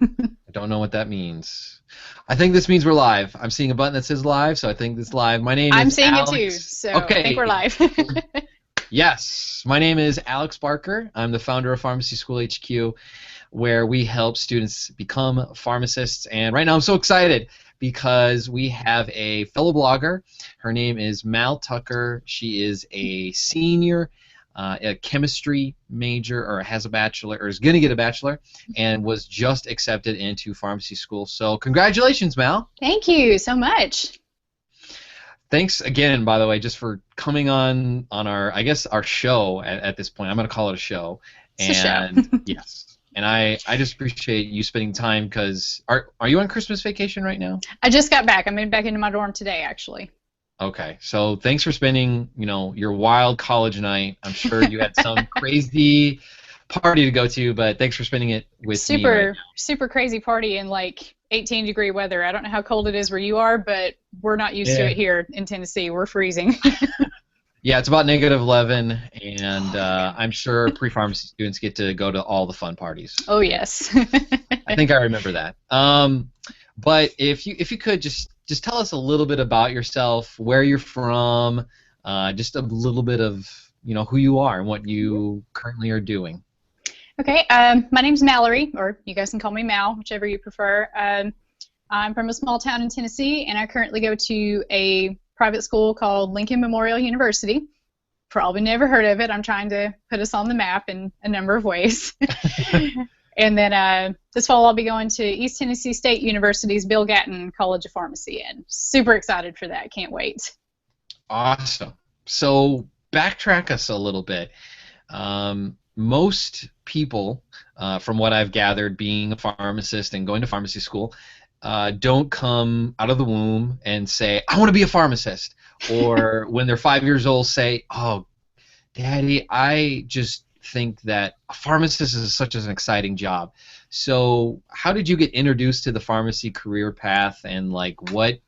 I don't know what that means. I think this means we're live. I'm seeing a button that says live, so I think it's live. My name I'm is seeing it too, Alex. so I think we're Okay. live. Yes, my name is Alex Barker. I'm the founder of Pharmacy School HQ, where we help students become pharmacists. And right now I'm so excited because we have a fellow blogger. Her name is Mal Tucker. She is a senior, a chemistry major, or has a bachelor, or is going to get a bachelor, and was just accepted into pharmacy school. So congratulations, Mal. Thank you so much. Thanks again, by the way, just for coming on our, I guess, our show at this point. I'm going to call it a show. It's a show. And yes, and I just appreciate you spending time because are you on Christmas vacation right now? I just got back. I moved back into my dorm today, actually. Okay, so thanks for spending, your wild college night. I'm sure you had some crazy party to go to, but thanks for spending it with me right Super, super crazy party in like 18-degree weather. I don't know how cold it is where you are, but we're not used to now. it here in Tennessee. We're freezing. Yeah, it's about -11, and I'm sure pre-pharmacy students get to go to all the fun parties. Oh, yes. I think I remember that. But if you could just tell us a little bit about yourself, where you're from, just a little bit of who you are and what you currently are doing. Okay, my name's Mallory, or you guys can call me Mal, whichever you prefer. I'm from a small town in Tennessee, and I currently go to a private school called Lincoln Memorial University. Probably never heard of it. I'm trying to put us on the map in a number of ways. And then this fall I'll be going to East Tennessee State University's Bill Gatton College of Pharmacy, and super excited for that. Can't wait. Awesome. So backtrack us a little bit. Most people, from what I've gathered, being a pharmacist and going to pharmacy school, don't come out of the womb and say, I want to be a pharmacist. Or when they're 5 years old, say, oh, Daddy, I just think that a pharmacist is such an exciting job. So how did you get introduced to the pharmacy career path, and like what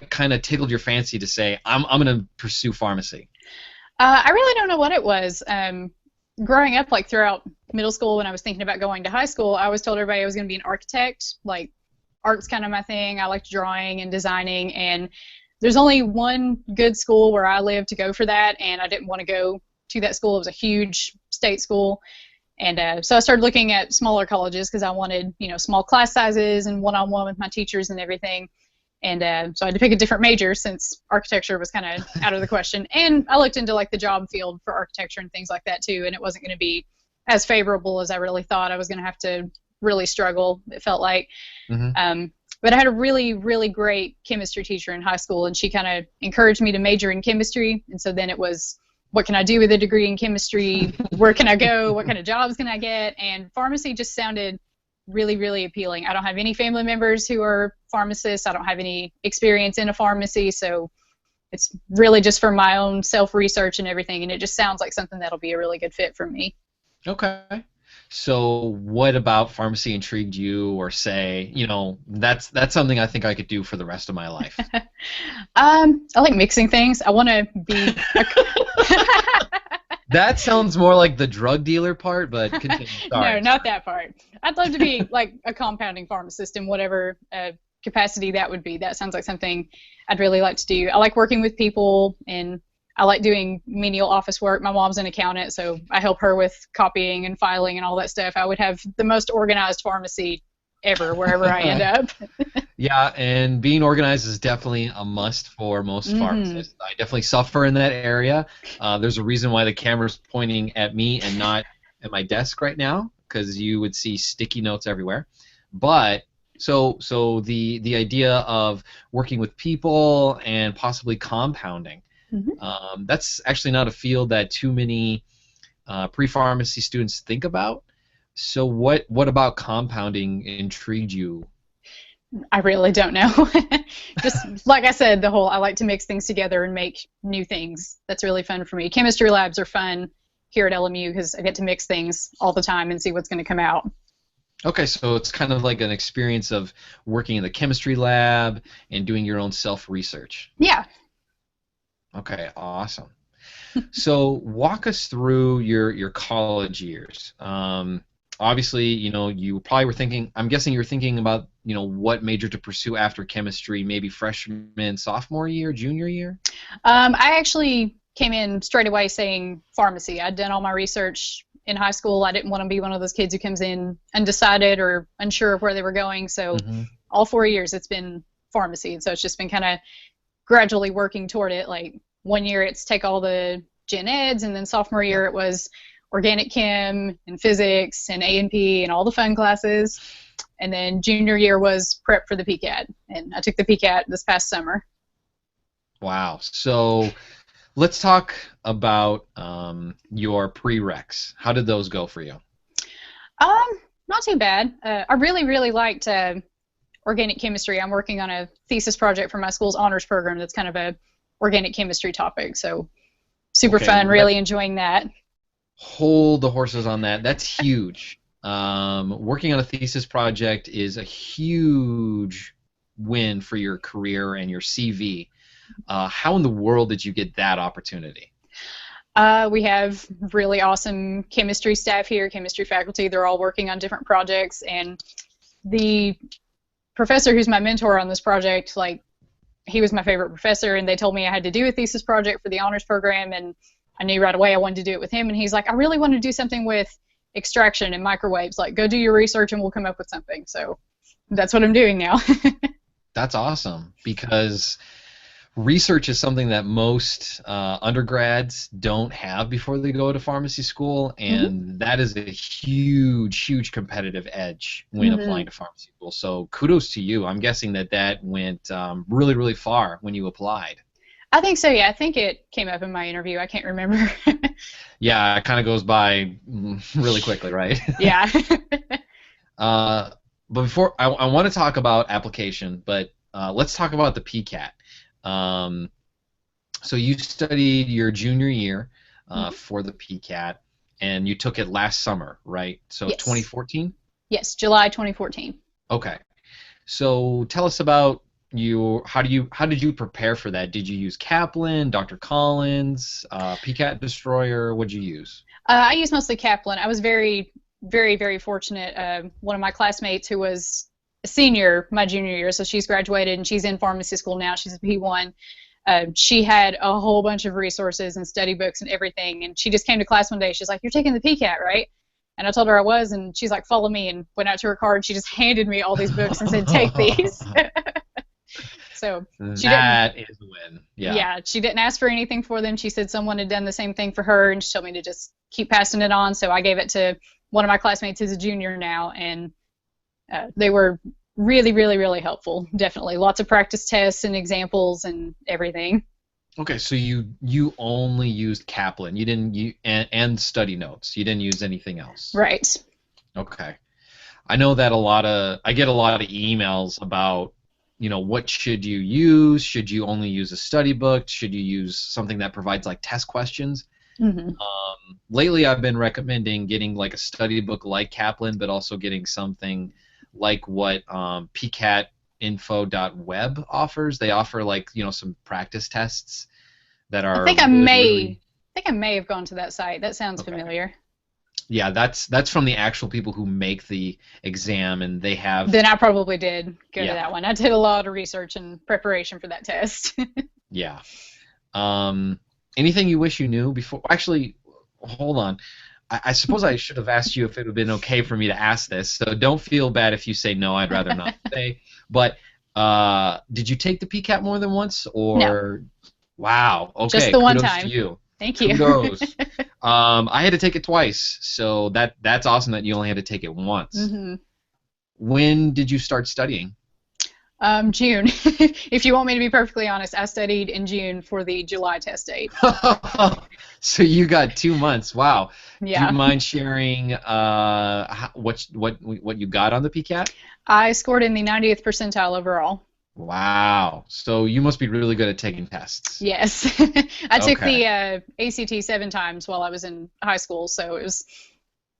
kind of tickled your fancy to say, I'm going to pursue pharmacy? I really don't know what it was. Growing up, like throughout middle school, when I was thinking about going to high school, I was told everybody I was going to be an architect. Like, art's kind of my thing. I liked drawing and designing, and there's only one good school where I live to go for that, and I didn't want to go to that school. It was a huge state school, and so I started looking at smaller colleges because I wanted, small class sizes and one-on-one with my teachers and everything. And so I had to pick a different major since architecture was kind of out of the question. And I looked into like the job field for architecture and things like that too, and it wasn't going to be as favorable as I really thought. I was going to have to really struggle, it felt like. Mm-hmm. But I had a really, really great chemistry teacher in high school, and she kind of encouraged me to major in chemistry. And so then it was, what can I do with a degree in chemistry? Where can I go? What kind of jobs can I get? And pharmacy just sounded really, really appealing. I don't have any family members who are pharmacists. I don't have any experience in a pharmacy, so it's really just for my own self-research and everything, and it just sounds like something that'll be a really good fit for me. Okay. So what about pharmacy intrigued you, or say, that's something I think I could do for the rest of my life? I like mixing things. I want to be That sounds more like the drug dealer part, but continue. no, Sorry. not that part. I'd love to be like a compounding pharmacist in whatever capacity that would be. That sounds like something I'd really like to do. I like working with people, and I like doing menial office work. My mom's an accountant, so I help her with copying and filing and all that stuff. I would have the most organized pharmacy ever wherever I end up. Yeah, and being organized is definitely a must for most Hmm. pharmacists. I definitely suffer in that area. There's a reason why the camera's pointing at me and not at my desk right now, because you would see sticky notes everywhere. But so the idea of working with people and possibly compounding, Hmm. that's actually not a field that too many pre-pharmacy students think about. So what about compounding intrigued you? I really don't know. Just like I said, the whole I like to mix things together and make new things. That's really fun for me. Chemistry labs are fun here at LMU because I get to mix things all the time and see what's going to come out. Okay, so it's kind of like an experience of working in the chemistry lab and doing your own self-research. Yeah. Okay, awesome. So walk us through your college years. obviously, you probably were thinking. I'm guessing you were thinking about, what major to pursue after chemistry, maybe freshman, sophomore year, junior year. I actually came in straight away saying pharmacy. I'd done all my research in high school. I didn't want to be one of those kids who comes in undecided or unsure of where they were going. So Hmm. all 4 years it's been pharmacy. And so it's just been kind of gradually working toward it. Like one year it's take all the gen eds, and then sophomore Yeah. year it was organic chem and physics and A&P and all the fun classes. And then junior year was prep for the PCAT. And I took the PCAT this past summer. Wow. So let's talk about your prereqs. How did those go for you? Um, Not too bad. I really, really liked organic chemistry. I'm working on a thesis project for my school's honors program that's kind of a organic chemistry topic. So super Okay, fun, really enjoying that. hold the horses on that. That's huge. Working on a thesis project is a huge win for your career and your CV. How in the world did you get that opportunity? We have really awesome chemistry staff here, chemistry faculty. They're all working on different projects, and the professor who's my mentor on this project, like, he was my favorite professor, and they told me I had to do a thesis project for the honors program, and I knew right away I wanted to do it with him, and he's like, I really want to do something with extraction and microwaves. Like, go do your research and we'll come up with something. So that's what I'm doing now. That's awesome because research is something that most undergrads don't have before they go to pharmacy school, Mm-hmm. and that is a huge, huge competitive edge when Mm-hmm. applying to pharmacy school. So kudos to you. I'm guessing that went really, really far when you applied. I think so, yeah. I think it came up in my interview. I can't remember. Yeah, it kind of goes by really quickly, right? Yeah. uh, but before I want to talk about application, but let's talk about the PCAT. Um, so you studied your junior year Mhm. for the PCAT, and you took it last summer, right? So Yes. 2014? Yes, July 2014. Okay. So tell us about how did you prepare for that? Did you use Kaplan, Dr. Collins, PCAT Destroyer? What'd you use? I use mostly Kaplan. I was very, very, very fortunate. One of my classmates who was a senior my junior year, so she's graduated and she's in pharmacy school now. She's a P1. She had a whole bunch of resources and study books and everything. And she just came to class one day. She's like, "You're taking the PCAT, right?" And I told her I was, and she's like, "Follow me," and went out to her car and she just handed me all these books and said, "Take these." So she didn't. That is a win. Yeah. Yeah, she didn't ask for anything for them. She said someone had done the same thing for her, and she told me to just keep passing it on. So I gave it to one of my classmates who's a junior now, and they were really, really, really helpful. Definitely, lots of practice tests and examples and everything. Okay, so you only used Kaplan. You didn't you and study notes. You didn't use anything else. Right. Okay. I know that I get a lot of emails about, what should you use? Should you only use a study book? Should you use something that provides like test questions? Hmm. Lately, I've been recommending getting like a study book like Kaplan, but also getting something like what pcatinfo.web offers. They offer like, some practice tests that I are think I really, may. really I think I may have gone to that site. That sounds okay. familiar. Yeah, that's from the actual people who make the exam, and they have Then I probably did go to yeah, that one. I did a lot of research and preparation for that test. yeah. Um, Anything you wish you knew before? Actually, hold on. I suppose I should have asked you if it would have been okay for me to ask this. So don't feel bad if you say no. I'd rather not say. But did you take the PCAT more than once, No, or wow? just Okay, the one kudos to time. you. Thank you. Kudos. I had to take it twice, so that's awesome that you only had to take it once. Hmm. When did you start studying? June. If you want me to be perfectly honest, I studied in June for the July test date. So you got 2 months. Wow. Do you Yeah. mind sharing what you got on the PCAT? I scored in the 90th percentile overall. Wow. So you must be really good at taking tests. Yes. I took Okay. the ACT 7 times while I was in high school, so it was,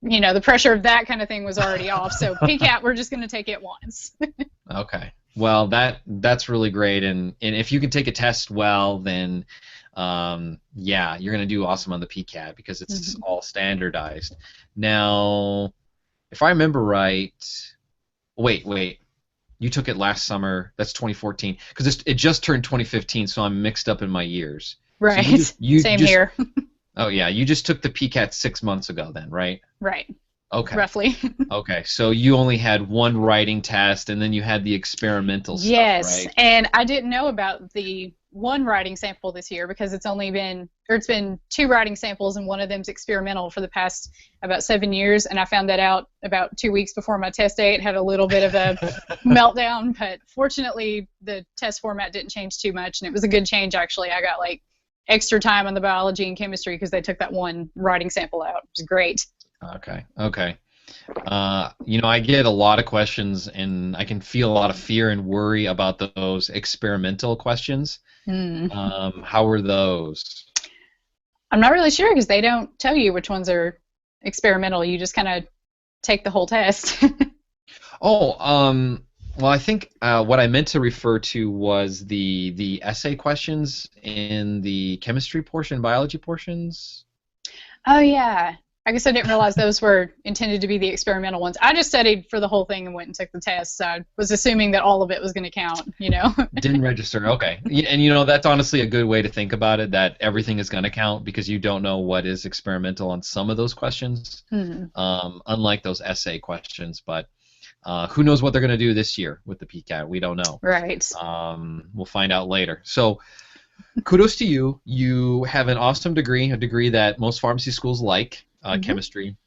the pressure of that kind of thing was already off. So PCAT, we're just going to take it once. Okay. Well, that's really great, and if you can take a test well, then yeah, you're gonna do awesome on the PCAT because it's Hmm. all standardized. Now, if I remember right, wait. You took it last summer. That's 2014. Because it just turned 2015, so I'm mixed up in my years. So Right. Same here. Oh yeah, you just took the PCAT 6 months ago then, right? Right. Okay. Roughly. Okay. So you only had one writing test, and then you had the experimental stuff, Yes, right? and I didn't know about the one writing sample this year because it's been two writing samples and one of them's experimental for the past about 7 years, and I found that out about 2 weeks before my test date. Had a little bit of a meltdown, but fortunately the test format didn't change too much, and it was a good change actually. I got like extra time on the biology and chemistry because they took that one writing sample out. It was great. Okay. Okay. I get a lot of questions, and I can feel a lot of fear and worry about those experimental questions. Hmm. How were those? I'm not really sure because they don't tell you which ones are experimental. You just kind of take the whole test. Oh, well, I think what I meant to refer to was the essay questions in the chemistry portion, biology portions. Oh yeah. I guess I didn't realize those were intended to be the experimental ones. I just studied for the whole thing and went and took the test. So I was assuming that all of it was going to count. Didn't register. Okay. And that's honestly a good way to think about it, that everything is going to count because you don't know what is experimental on some of those questions, Hmm. unlike those essay questions. But who knows what they're going to do this year with the PCAT? We don't know. Right. We'll find out later. So kudos to you. You have an awesome degree, a degree that most pharmacy schools like, chemistry.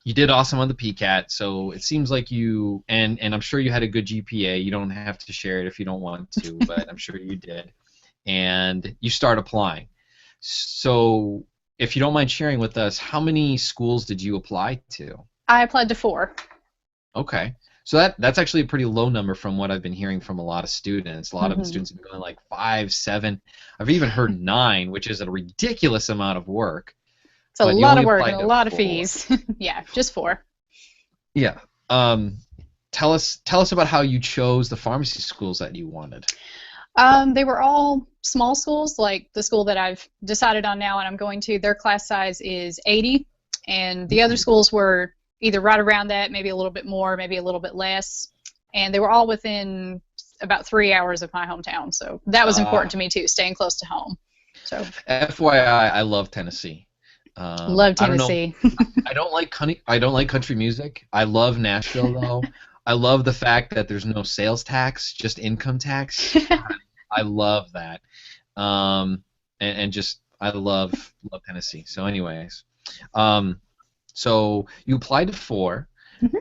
You did awesome on the PCAT, so it seems like and I'm sure you had a good GPA. You don't have to share it if you don't want to, but I'm sure you did. And you start applying. So if you don't mind sharing with us, how many schools did you apply to? I applied to 4. Okay. So that's actually a pretty low number from what I've been hearing from a lot of students. A lot of students have been going like 5, 7. I've even heard 9, which is a ridiculous amount of work. It's a But you lot only of work applied and a to lot of 4. fees. Yeah, just 4. Yeah. Tell us about how you chose the pharmacy schools that you wanted. They were all small schools, like the school that I've decided on now and I'm going to. Their class size is 80, and the other schools were either right around that, maybe a little bit more, maybe a little bit less, and they were all within about 3 hours of my hometown. So that was important to me too, staying close to home. So FYI, I love Tennessee. love I don't know. Tennessee. I don't like country music. I love Nashville though. I love the fact that there's no sales tax, just income tax. I love that. And just I love Tennessee. So anyways, so you applied to 4.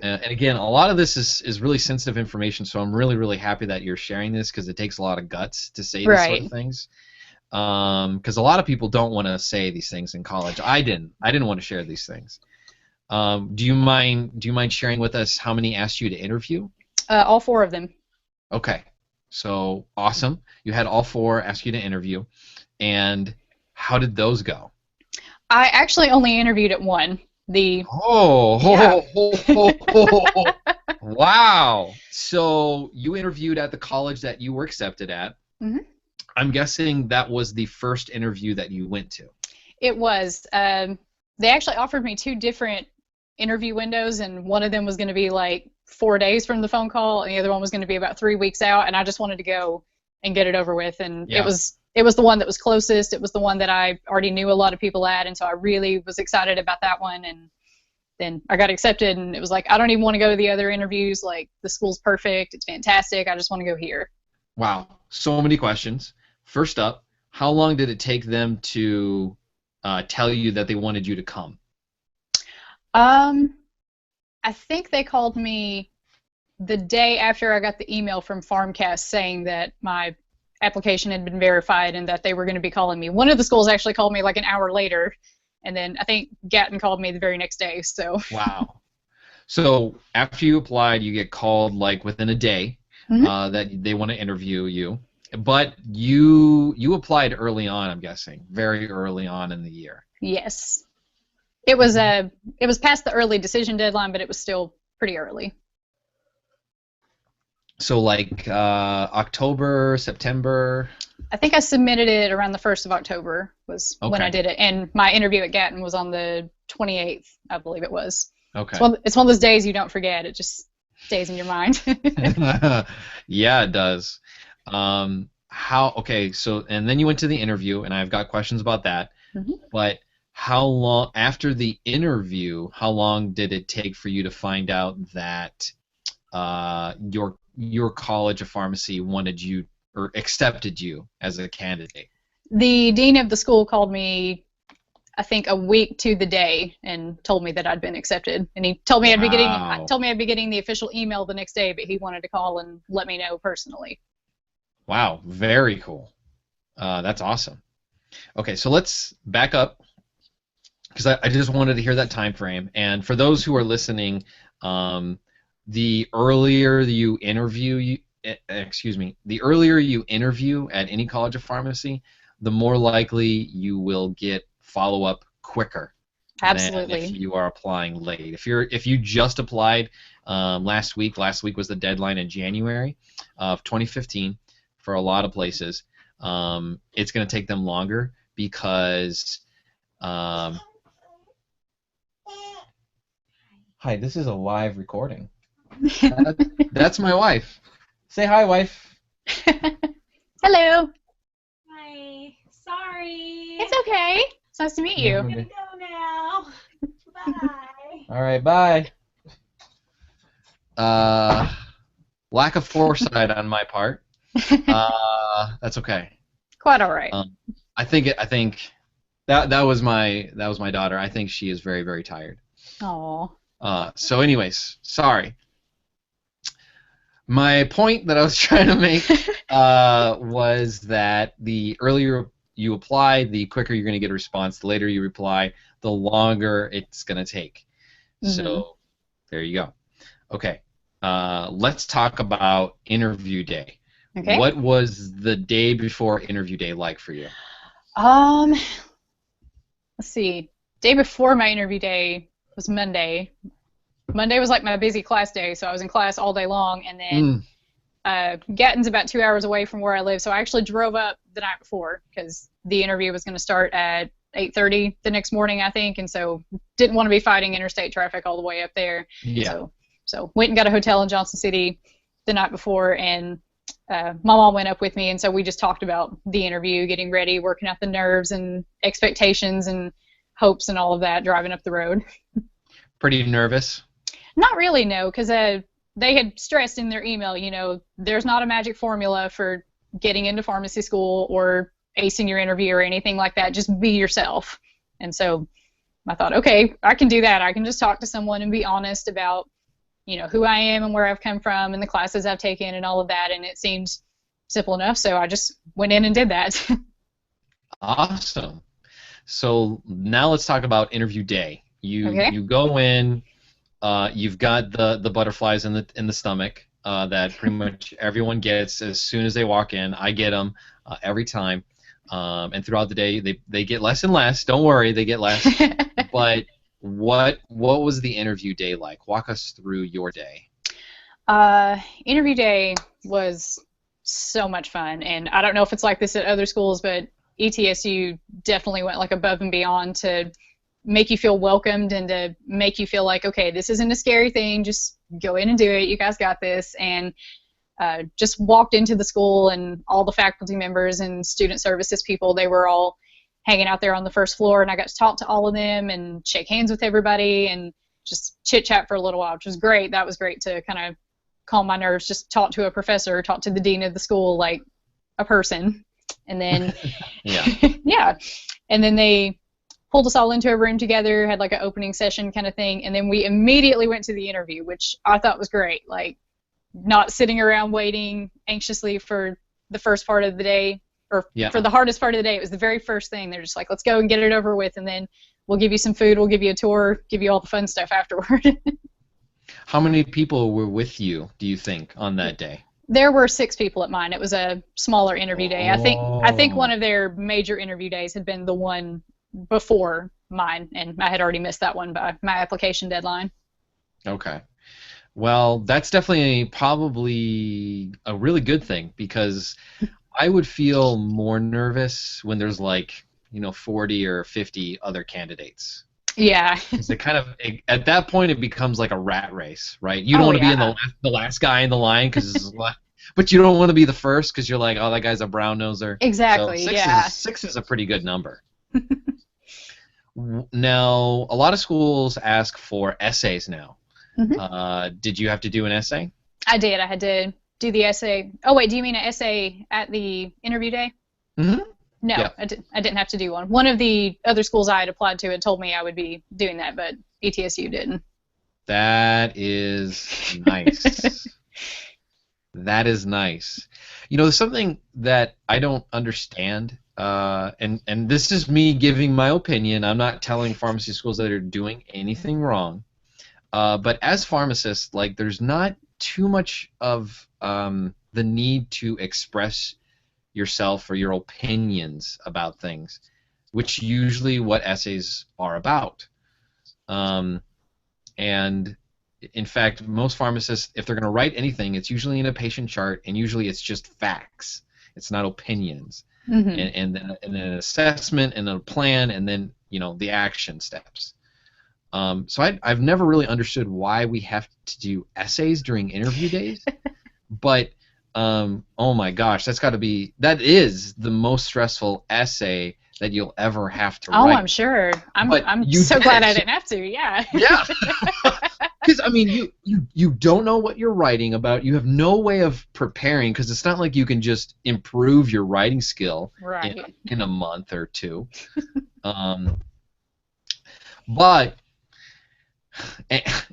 And again, a lot of this is really sensitive information, so I'm really, really happy that you're sharing this because it takes a lot of guts to say these sort of things. Because a lot of people don't want to say these things in college. I didn't want to share these things. Do you mind sharing with us how many asked you to interview? All 4 of them. Okay, so awesome. You had all 4 ask you to interview, and how did those go? I actually only interviewed at 1. Yeah. Wow. So you interviewed at the college that you were accepted at. I'm guessing that was the first interview that you went to. It was. They actually offered me 2 different interview windows, and one of them was going to be like 4 days from the phone call, and the other one was going to be about 3 weeks out. And I just wanted to go and get it over with. And it was the one that was closest. It was the one that I already knew a lot of people at, and so I really was excited about that one. And then I got accepted, and it was like I don't even want to go to the other interviews. Like the school's perfect. It's fantastic. I just want to go here. Wow. So many questions. First up, how long did it take them to tell you that they wanted you to come? I think they called me the day after I got the email from PharmCast saying that my application had been verified and that they were going to be calling me. One of the schools actually called me like an hour later, and then I think Gatton called me the very next day. So. Wow. So after you applied, you get called like within a day that they want to interview you. But you applied early on, I'm guessing, very early on in the year. Yes. It was past the early decision deadline, but it was still pretty early. So like October, September? I think I submitted it around the 1st of October was when I did it, and my interview at Gatton was on the 28th, I believe it was. Okay. It's one of those days you don't forget. It just stays in your mind. Yeah, it does. Okay, so, and then you went to the interview, and I've got questions about that. Mhm. But how long, after the interview, how long did it take for you to find out that your college of pharmacy wanted you or accepted you as a candidate? The dean of the school called me, I think, a week to the day and told me that I'd been accepted. And he told me Wow. I'd be getting the official email the next day, but he wanted to call and let me know personally. Wow, very cool. That's awesome. Okay, so let's back up because I just wanted to hear that time frame. And for those who are listening, um, the earlier you interview, the earlier you interview at any college of pharmacy, the more likely you will get follow up quicker than if Absolutely. you are applying late. If you just applied last week, was the deadline in January of 2015 for a lot of places. It's going to take them longer because. Um, Hi, this is a live recording. That's my wife. Say hi, wife. Hello. Hi. Sorry. It's okay. It's nice to meet Yeah, you. I'm gonna go now. Bye. all right, bye. Lack of foresight on my part. That's okay. Quite all right. I think that was my daughter. I think she is very, very tired. Oh. So anyways, sorry. My point that I was trying to make was that the earlier you apply, the quicker you're going to get a response. The later you reply, the longer it's going to take. So there you go. Okay. Let's talk about interview day. Okay. What was the day before interview day like for you? Let's see. Day before my interview day was Monday. Monday was like my busy class day, so I was in class all day long, and then Gatton's about 2 hours away from where I live, so I actually drove up the night before because the interview was going to start at 8:30 the next morning, I think, and so didn't want to be fighting interstate traffic all the way up there. Yeah. So went and got a hotel in Johnson City the night before, and my mom went up with me, and so we just talked about the interview, getting ready, working out the nerves and expectations and hopes and all of that, driving up the road. Pretty nervous? Not really, no, because they had stressed in their email, you know, there's not a magic formula for getting into pharmacy school or acing your interview or anything like that. Just be yourself. And so I thought, okay, I can do that. I can just talk to someone and be honest about, you know, who I am and where I've come from and the classes I've taken and all of that. And it seemed simple enough, so I just went in and did that. Awesome. So now let's talk about interview day. Okay. You go in. You've got the butterflies in the stomach that pretty much everyone gets as soon as they walk in. I get them every time, and throughout the day they get less and less. Don't worry, they get less. But what was the interview day like? Walk us through your day. Interview day was so much fun, and I don't know if it's like this at other schools, but ETSU definitely went like above and beyond to make you feel welcomed and to make you feel like, okay, this isn't a scary thing, just go in and do it, you guys got this. And just walked into the school, and all the faculty members and student services people, they were all hanging out there on the first floor, and I got to talk to all of them and shake hands with everybody and just chit chat for a little while, which was great. That was great to kind of calm my nerves, just talk to a professor, talk to the dean of the school like a person. And then yeah, and then they pulled us all into a room together, had like an opening session kind of thing, and then we immediately went to the interview, which I thought was great. Like, not sitting around waiting anxiously for the first part of the day, or for the hardest part of the day. It was the very first thing. They're just like, let's go and get it over with, and then we'll give you some food, we'll give you a tour, give you all the fun stuff afterward. How many people were with you, do you think, on that day? There were 6 people at mine. It was a smaller interview day. I think one of their major interview days had been the one before mine, and I had already missed that one by my application deadline. Okay. Well, that's definitely probably a really good thing, because I would feel more nervous when there's 40 or 50 other candidates. Yeah. 'Cause at that point it becomes like a rat race, right? You don't Oh want to be in yeah. the last guy in the line but you don't want to be the first because you're like, oh, that guy's a brown noser. So Exactly. Yeah. six is a pretty good number. Now, a lot of schools ask for essays now. hmm Did you have to do an essay? I did. I had to do the essay. Oh wait, do you mean an essay at the interview day? Mm-hmm. No, Yeah. I didn't have to do one. One of the other schools I had applied to had told me I would be doing that, but ETSU didn't. That is nice. That is nice. You know, something that I don't understand, and this is me giving my opinion. I'm not telling pharmacy schools that are doing anything wrong. But as pharmacists, like, there's not too much of the need to express yourself or your opinions about things, which usually what essays are about. And in fact, most pharmacists, if they're going to write anything, it's usually in a patient chart, and usually it's just facts. It's not opinions. hmm And then an assessment, and a plan, and then the action steps. So I've never really understood why we have to do essays during interview days, but oh my gosh, that is the most stressful essay that you'll ever have to Oh, write. I'm sure. But I'm you so did glad it. I didn't have to. Yeah. Yeah, because I mean, you don't know what you're writing about. You have no way of preparing because it's not like you can just improve your writing skill Right. in a month or two. Um, but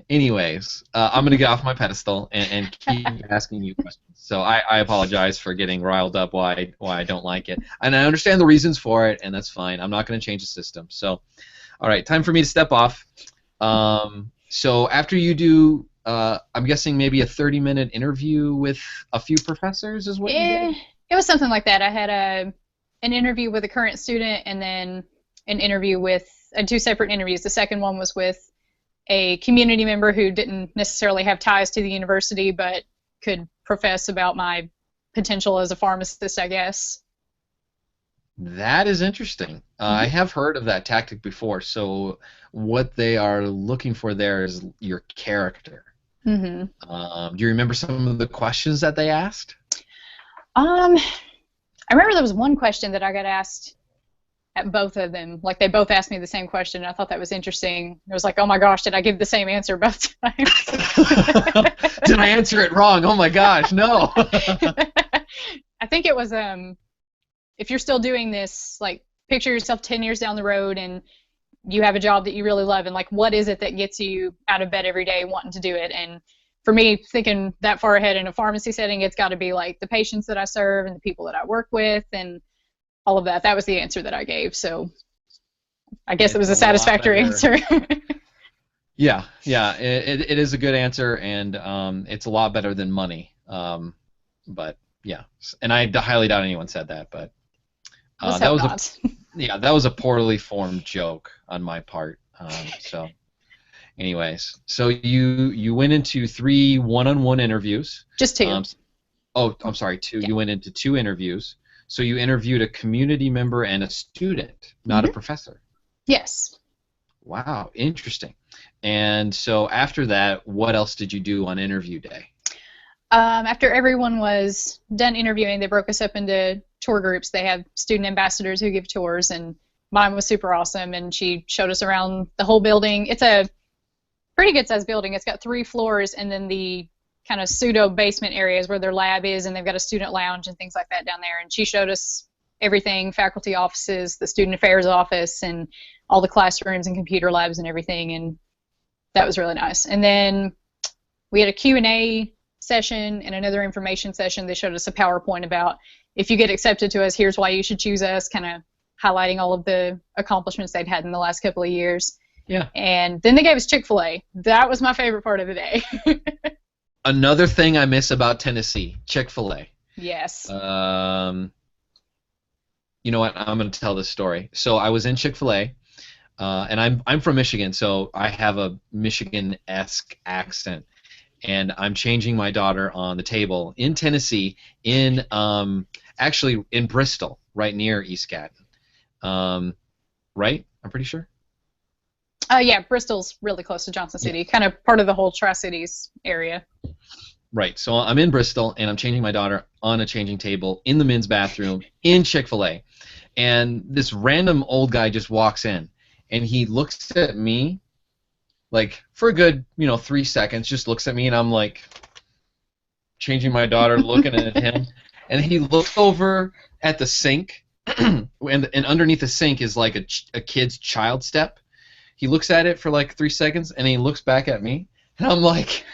anyways, I'm going to get off my pedestal and keep asking you questions. So I apologize for getting riled up why I don't like it. And I understand the reasons for it, and that's fine. I'm not going to change the system. So, all right, time for me to step off. So after you do, I'm guessing maybe a 30-minute interview with a few professors is what you did? It was something like that. I had an interview with a current student and then an interview with two separate interviews. The second one was with a community member who didn't necessarily have ties to the university but could profess about my potential as a pharmacist, I guess. That is interesting. I have heard of that tactic before. So what they are looking for there is your character. hmm Do you remember some of the questions that they asked? I remember there was one question that I got asked at both of them. Like, they both asked me the same question, and I thought that was interesting. It was like, oh my gosh, did I give the same answer both times? Did I answer it wrong? Oh my gosh, no. I think it was if you're still doing this, like, picture yourself 10 years down the road and you have a job that you really love, and like, what is it that gets you out of bed every day wanting to do it? And for me, thinking that far ahead in a pharmacy setting, it's got to be like the patients that I serve and the people that I work with and all of that. That was the answer that I gave. So I guess it was a satisfactory answer. Yeah, it is a good answer, and it's a lot better than money. But yeah, and I highly doubt anyone said that, but that was not. that was a poorly formed joke on my part. So, anyways, so you went into 3 one-on-one interviews. Just 2. Oh, I'm sorry, 2. Yeah. You went into 2 interviews. So you interviewed a community member and a student, not a professor. Yes. Wow, interesting. And so after that, what else did you do on interview day? After everyone was done interviewing, they broke us up into tour groups. They have student ambassadors who give tours, and mine was super awesome, and she showed us around the whole building. It's a pretty good-sized building. It's got 3 floors, and then the kind of pseudo-basement areas where their lab is, and they've got a student lounge and things like that down there. And she showed us everything, faculty offices, the student affairs office, and all the classrooms and computer labs and everything, and that was really nice. And then we had a Q&A session and another information session. They showed us a PowerPoint about, if you get accepted to us, here's why you should choose us, kind of highlighting all of the accomplishments they'd had in the last couple of years. Yeah. And then they gave us Chick-fil-A. That was my favorite part of the day. Another thing I miss about Tennessee, Chick-fil-A. Yes. You know what? I'm going to tell this story. So I was in Chick-fil-A, and I'm from Michigan, so I have a Michigan-esque accent. And I'm changing my daughter on the table in Tennessee, actually in Bristol, right near East Gatton. Right? I'm pretty sure. Yeah, Bristol's really close to Johnson City, kind of part of the whole Tri-Cities area. Right. So I'm in Bristol, and I'm changing my daughter on a changing table in the men's bathroom in Chick-fil-A. And this random old guy just walks in, and he looks at me, like, for a good, 3 seconds, just looks at me, and I'm like, changing my daughter, looking at him. And he looks over at the sink, and underneath the sink is like a kid's child step. He looks at it for like 3 seconds, and he looks back at me, and I'm like,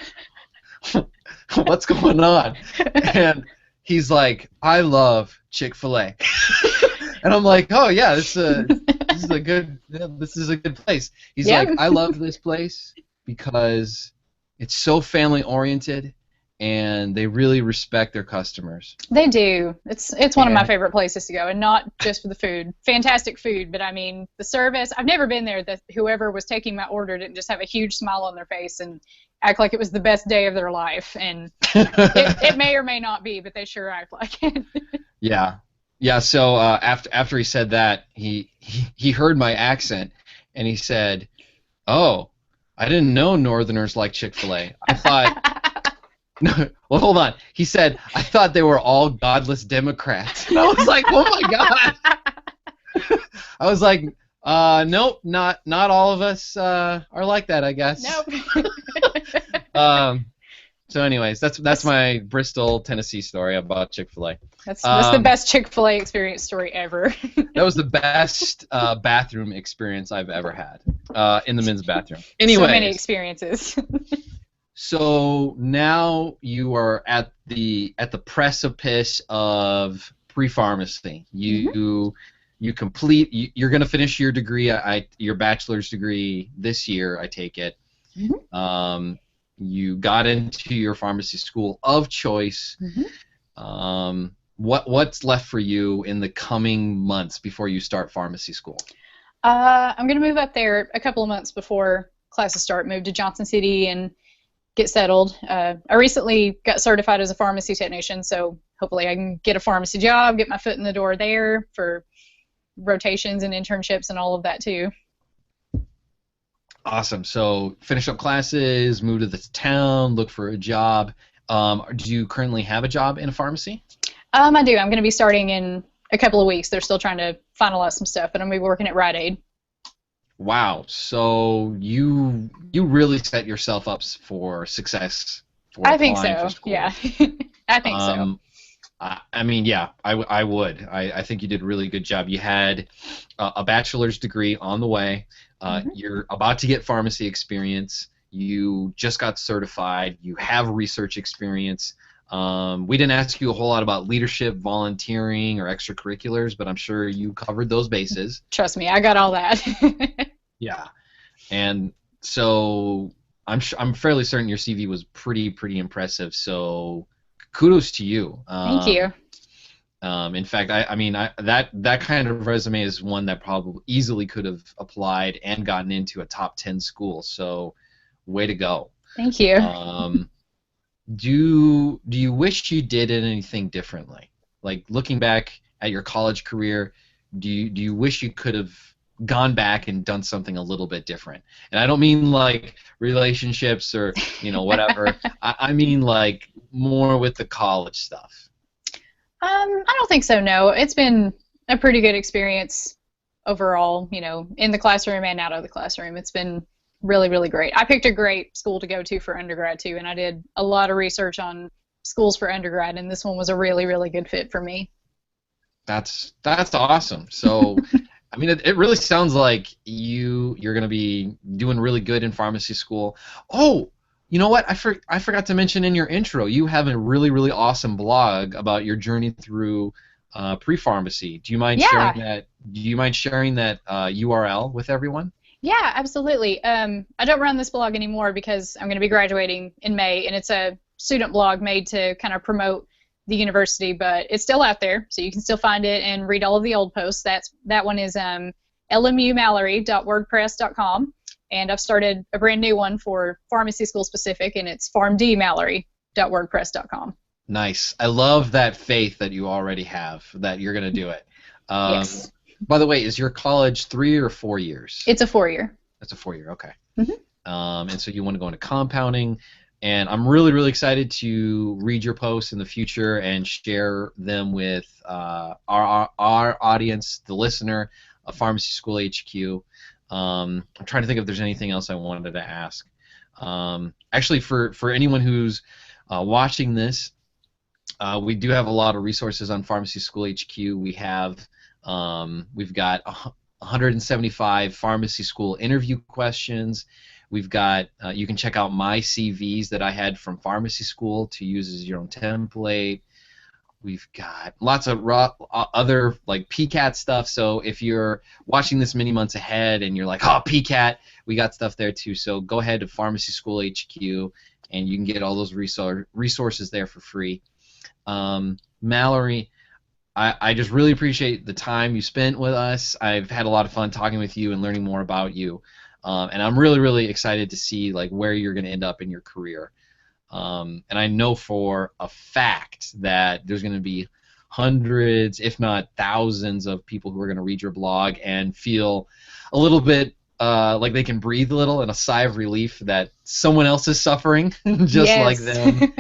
what's going on? And he's like, I love Chick-fil-A. And I'm like, oh yeah, this is a good place. He's like, I love this place because it's so family oriented, and they really respect their customers. They do. It's one of my favorite places to go, and not just for the food. Fantastic food, but I mean the service. I've never been there that whoever was taking my order didn't just have a huge smile on their face and act like it was the best day of their life. And it may or may not be, but they sure act like it. Yeah. So after he said that, he heard my accent, and he said, "Oh, I didn't know Northerners like Chick-fil-A. I thought." No, well, hold on. He said, I thought they were all godless Democrats. And I was like, oh my God. I was like, nope, not all of us are like that, I guess. Nope. So anyways, that's my Bristol, Tennessee story about Chick-fil-A. That's the best Chick-fil-A experience story ever. That was the best bathroom experience I've ever had in the men's bathroom. Anyways. So many experiences. So now you are at the precipice of pre-pharmacy. You complete. You're going to finish your degree. Your bachelor's degree this year, I take it. Mm-hmm. You got into your pharmacy school of choice. Mm-hmm. What's left for you in the coming months before you start pharmacy school? I'm going to move up there a couple of months before classes start. Move to Johnson City and get settled. I recently got certified as a pharmacy technician, so hopefully I can get a pharmacy job, get my foot in the door there for rotations and internships and all of that too. Awesome. So finish up classes, move to this town, look for a job. Do you currently have a job in a pharmacy? I do. I'm going to be starting in a couple of weeks. They're still trying to finalize some stuff, but I'm going to be working at Rite Aid. Wow, so you really set yourself up for success. I think so. Yeah, I think so. I mean, yeah, I would. I think you did a really good job. You had a bachelor's degree on the way. Mm-hmm. You're about to get pharmacy experience. You just got certified. You have research experience. We didn't ask you a whole lot about leadership, volunteering, or extracurriculars, but I'm sure you covered those bases. Trust me, I got all that. Yeah, and so I'm fairly certain your CV was pretty impressive. So kudos to you. Thank you. In fact, I mean that kind of resume is one that probably easily could have applied and gotten into a top 10 school. So way to go. Thank you. Do you wish you did anything differently? Like looking back at your college career, do you wish you could have gone back and done something a little bit different? And I don't mean like relationships or whatever. I mean like more with the college stuff. I don't think so. No, it's been a pretty good experience overall. In the classroom and out of the classroom, it's been really, really great. I picked a great school to go to for undergrad too, and I did a lot of research on schools for undergrad, and this one was a really, really good fit for me. That's awesome. So. I mean, it really sounds like you're going to be doing really good in pharmacy school. Oh, you know what? I forgot to mention in your intro, you have a really, really awesome blog about your journey through pre-pharmacy. Do you mind sharing that? Do you mind sharing that URL with everyone? Yeah, absolutely. I don't run this blog anymore because I'm going to be graduating in May, and it's a student blog made to kind of promote the university, but it's still out there, so you can still find it and read all of the old posts. That one is lmumallory.wordpress.com, and I've started a brand new one for pharmacy school specific, and it's farmdmallory.wordpress.com. Nice. I love that faith that you already have that you're going to do it. Yes. By the way, is your college 3 or 4 years? It's a 4-year. That's a 4-year. Okay. Mhm. And so you want to go into compounding. And I'm really, really excited to read your posts in the future and share them with our audience, the listener of Pharmacy School HQ. I'm trying to think if there's anything else I wanted to ask. Actually, for anyone who's watching this, we do have a lot of resources on Pharmacy School HQ. We've got 175 pharmacy school interview questions. We've got you can check out my CVs that I had from pharmacy school to use as your own template. We've got lots of other like PCAT stuff. So if you're watching this many months ahead and you're like, oh, PCAT, we got stuff there too. So go ahead to Pharmacy School HQ and you can get all those resources there for free. Mallory, I just really appreciate the time you spent with us. I've had a lot of fun talking with you and learning more about you. And I'm really, really excited to see like where you're going to end up in your career. And I know for a fact that there's going to be hundreds, if not thousands, of people who are going to read your blog and feel a little bit like they can breathe a little and a sigh of relief that someone else is suffering just Yes. like them.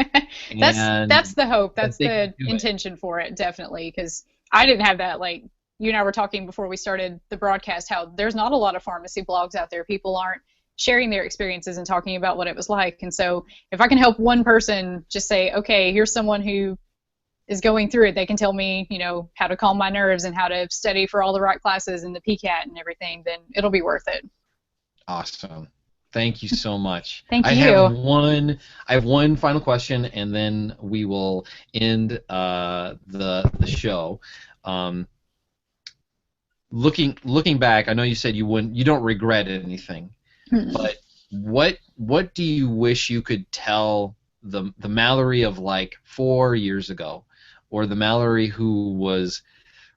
That's the hope. That's they the intention for it, definitely. Because I didn't have that. Like you and I were talking before we started the broadcast, how there's not a lot of pharmacy blogs out there. People aren't sharing their experiences and talking about what it was like. And so if I can help one person just say, okay, here's someone who is going through it, they can tell me, you know, how to calm my nerves and how to study for all the right classes and the PCAT and everything, then it'll be worth it. Awesome. Thank you so much. Thank you. I have one final question, and then we will end the show. Looking back, I know you said you don't regret anything, but what do you wish you could tell the Mallory of like 4 years ago, or the Mallory who was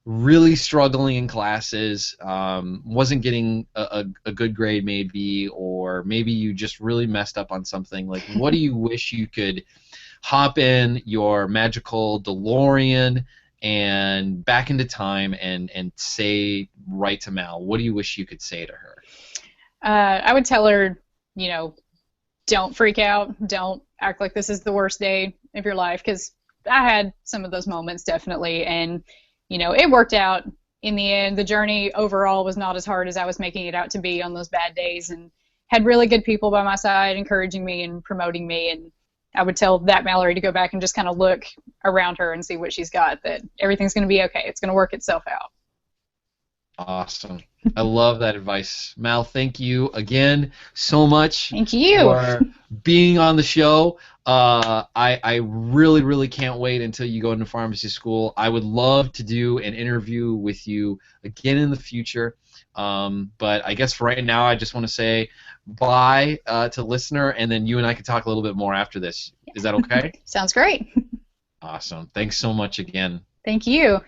really struggling in classes, wasn't getting a good grade maybe, or maybe you just really messed up on something? Like, what do you wish you could hop in your magical DeLorean and back into time and say right to Mal? What do you wish you could say to her? I would tell her, you know, don't freak out. Don't act like this is the worst day of your life, because I had some of those moments, definitely. And, you know, it worked out in the end. The journey overall was not as hard as I was making it out to be on those bad days, and had really good people by my side encouraging me and promoting me. And I would tell that Mallory to go back and just kind of look around her and see what she's got, that everything's going to be okay. It's going to work itself out. Awesome. I love that advice. Mal, thank you again so much. Thank you for being on the show. I really, really can't wait until you go into pharmacy school. I would love to do an interview with you again in the future. But I guess for right now, I just want to say bye to listener, and then you and I can talk a little bit more after this. Is that okay? Sounds great. Awesome. Thanks so much again. Thank you.